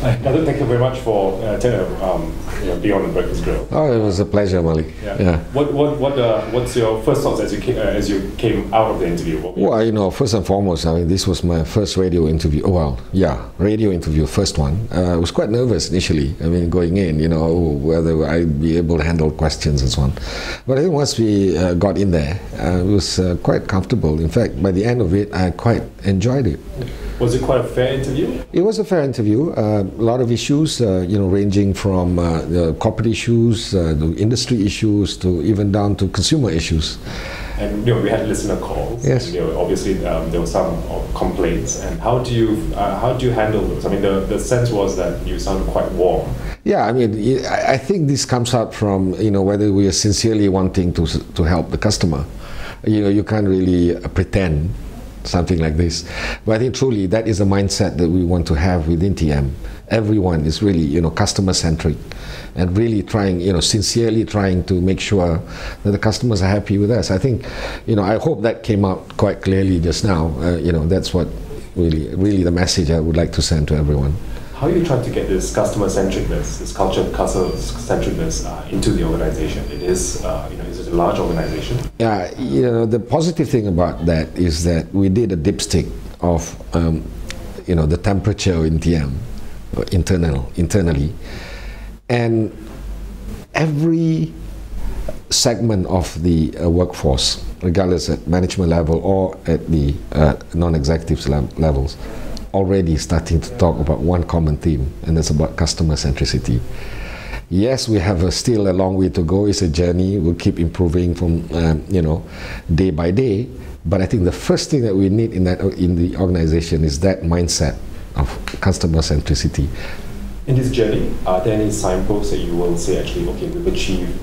Datuk, thank you very much for being on the Breakfast Grille. Oh, it was a pleasure, Malik. Yeah. What's your first thoughts as you came out of the interview? Well, first and foremost, I mean, this was my first radio interview. Oh, well, yeah, radio interview, first one. I was quite nervous initially. I mean, going in, whether I'd be able to handle questions and so on. But I think once we got in there, it was quite comfortable. In fact, by the end of it, I quite enjoyed it. Was it quite a fair interview? It was a fair interview. A lot of issues, ranging from the corporate issues, the industry issues, to even down to consumer issues. And we had listener calls. Yes. And, obviously, there were some complaints. And how do you handle those? I mean, the sense was that you sounded quite warm. Yeah, I mean, I think this comes out from whether we are sincerely wanting to help the customer. You can't really pretend something like this. But I think truly that is a mindset that we want to have within TM. Everyone is really, customer-centric and really trying, sincerely trying to make sure that the customers are happy with us. I think, I hope that came out quite clearly just now. That's what really the message I would like to send to everyone. How are you trying to get this customer-centricness, this culture of customer-centricness into the organization? It is, is it a large organization? Yeah, the positive thing about that is that we did a dipstick of, the temperature in TM, internally, and every segment of the workforce, regardless at management level or at the non-executive levels, already starting to talk about one common theme, and that's about customer centricity. Yes, we have still a long way to go. It's a journey. We'll keep improving from day by day. But I think the first thing that we need in the organization is that mindset of customer centricity. In this journey, are there any signposts that you will say, actually, okay, we've achieved,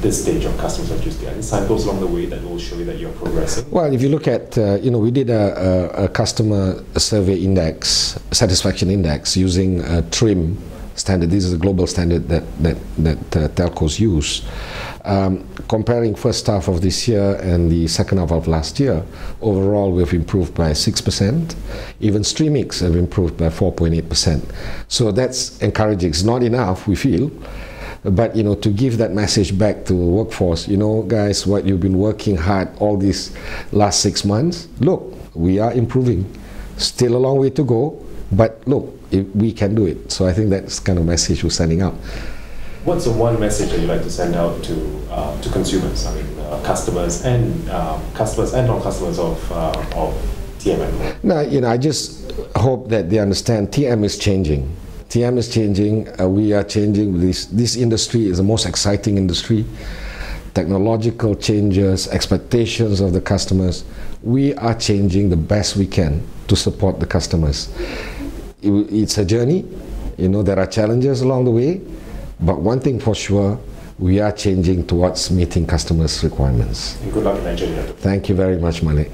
this stage of customer centricity? Any signposts along the way that will show you that you're progressing? Well, if you look at, we did a customer survey index, satisfaction index, using a TRIM standard. This is a global standard that telcos use. Comparing first half of this year and the second half of last year, overall we've improved by 6%. Even streamings have improved by 4.8%. So that's encouraging. It's not enough, we feel, but to give that message back to the workforce, guys, what you've been working hard all these last 6 months, look, we are improving. Still a long way to go, but look, we can do it. So I think that's kind of message we're sending out. What's the one message that you'd like to send out to consumers? I mean, customers and non-customers of TM? No, I just hope that they understand TM is changing. TM is changing. We are changing. This industry is the most exciting industry. Technological changes, expectations of the customers. We are changing the best we can to support the customers. It's a journey. There are challenges along the way. But one thing for sure, we are changing towards meeting customers' requirements. And good luck in Nigeria. Thank you very much, Malek.